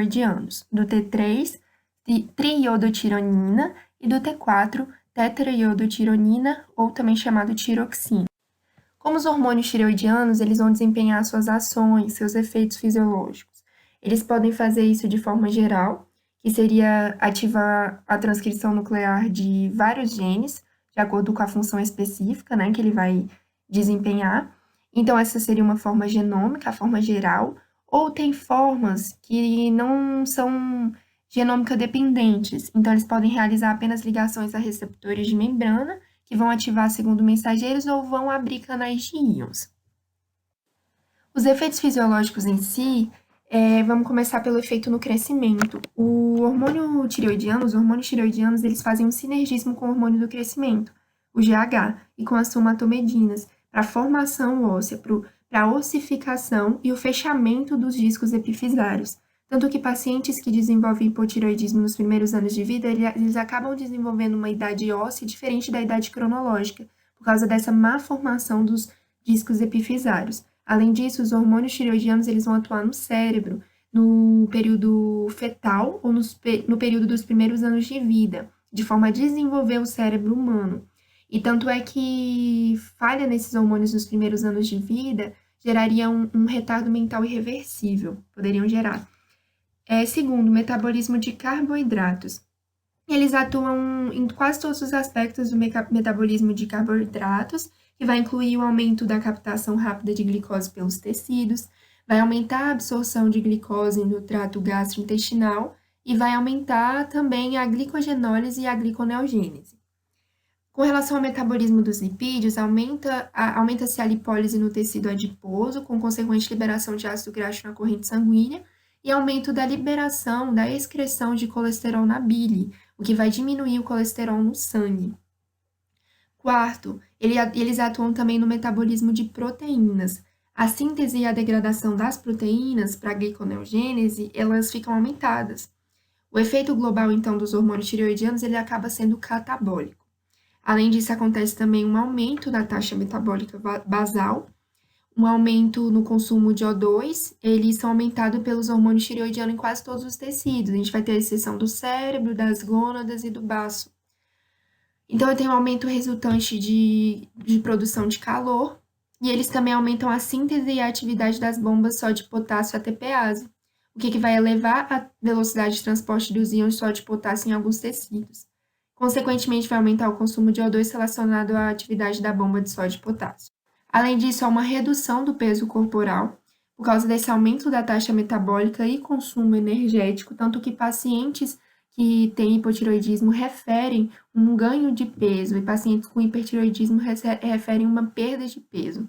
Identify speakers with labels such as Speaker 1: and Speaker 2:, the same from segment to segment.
Speaker 1: tireoidianos, do T3, triiodotironina, e do T4, tetraiodotironina, ou também chamado tiroxina. Como os hormônios tireoidianos, eles vão desempenhar suas ações, seus efeitos fisiológicos. Eles podem fazer isso de forma geral, que seria ativar a transcrição nuclear de vários genes, de acordo com a função específica, né, que ele vai desempenhar. Então, essa seria uma forma genômica, a forma geral, ou tem formas que não são genômica dependentes, então eles podem realizar apenas ligações a receptores de membrana, que vão ativar segundo mensageiros ou vão abrir canais de íons. Os efeitos fisiológicos em si, vamos começar pelo efeito no crescimento. Os hormônios tireoidianos, eles fazem um sinergismo com o hormônio do crescimento, o GH, e com as somatomedinas, para a formação óssea, para a ossificação e o fechamento dos discos epifisários. Tanto que pacientes que desenvolvem hipotireoidismo nos primeiros anos de vida, eles acabam desenvolvendo uma idade óssea diferente da idade cronológica, por causa dessa má formação dos discos epifisários. Além disso, os hormônios tireoidianos, eles vão atuar no cérebro, no período fetal ou no período dos primeiros anos de vida, de forma a desenvolver o cérebro humano. E tanto é que falha nesses hormônios nos primeiros anos de vida geraria um retardo mental irreversível, poderiam gerar. Segundo, metabolismo de carboidratos. Eles atuam em quase todos os aspectos do metabolismo de carboidratos, que vai incluir o aumento da captação rápida de glicose pelos tecidos, vai aumentar a absorção de glicose no trato gastrointestinal e vai aumentar também a glicogenólise e a gliconeogênese. Com relação ao metabolismo dos lipídios, aumenta-se a lipólise no tecido adiposo, com consequente liberação de ácido graxo na corrente sanguínea, e aumento da liberação, da excreção de colesterol na bile, o que vai diminuir o colesterol no sangue. Quarto, eles atuam também no metabolismo de proteínas. A síntese e a degradação das proteínas para a gliconeogênese, elas ficam aumentadas. O efeito global, então, dos hormônios tireoidianos, ele acaba sendo catabólico. Além disso, acontece também um aumento da taxa metabólica basal, um aumento no consumo de O2, eles são aumentados pelos hormônios tireoidianos em quase todos os tecidos. A gente vai ter a exceção do cérebro, das gônadas e do baço. Então, tem um aumento resultante de produção de calor, e eles também aumentam a síntese e a atividade das bombas sódio potássio ATPase, o que vai elevar a velocidade de transporte dos íons sódio potássio em alguns tecidos. Consequentemente, vai aumentar o consumo de O2 relacionado à atividade da bomba de sódio potássio. Além disso, há uma redução do peso corporal, por causa desse aumento da taxa metabólica e consumo energético, tanto que pacientes que têm hipotireoidismo referem um ganho de peso e pacientes com hipertireoidismo referem uma perda de peso.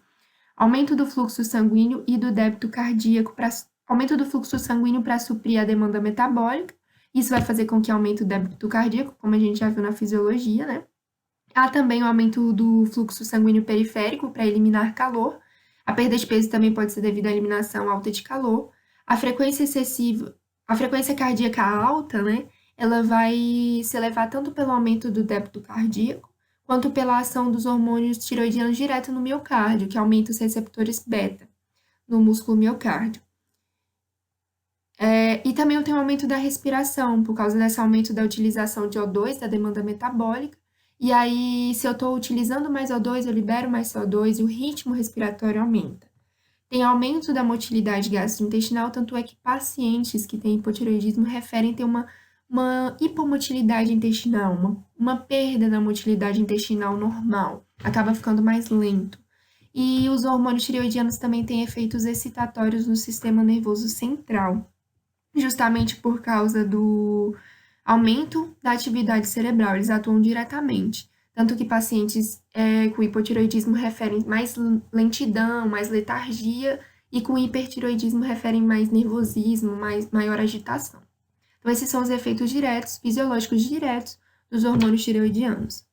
Speaker 1: Aumento do fluxo sanguíneo e do débito cardíaco, aumento do fluxo sanguíneo para suprir a demanda metabólica, isso vai fazer com que aumente o débito cardíaco, como a gente já viu na fisiologia, né? Há também o aumento do fluxo sanguíneo periférico para eliminar calor. A perda de peso também pode ser devido à eliminação alta de calor. A frequência cardíaca alta, né? Ela vai se elevar tanto pelo aumento do débito cardíaco, quanto pela ação dos hormônios tireoidianos direto no miocárdio, que aumenta os receptores beta no músculo miocárdio. E também tem o aumento da respiração, por causa desse aumento da utilização de O2, da demanda metabólica. E aí, se eu estou utilizando mais O2, eu libero mais CO2 e o ritmo respiratório aumenta. Tem aumento da motilidade gastrointestinal, tanto é que pacientes que têm hipotireoidismo referem ter uma hipomotilidade intestinal, uma perda da motilidade intestinal normal, acaba ficando mais lento. E os hormônios tireoidianos também têm efeitos excitatórios no sistema nervoso central, justamente por causa do aumento da atividade cerebral, eles atuam diretamente. Tanto que pacientes com hipotireoidismo referem mais lentidão, mais letargia, e com hipertireoidismo referem mais nervosismo, maior agitação. Então, esses são os efeitos diretos, fisiológicos diretos dos hormônios tireoidianos.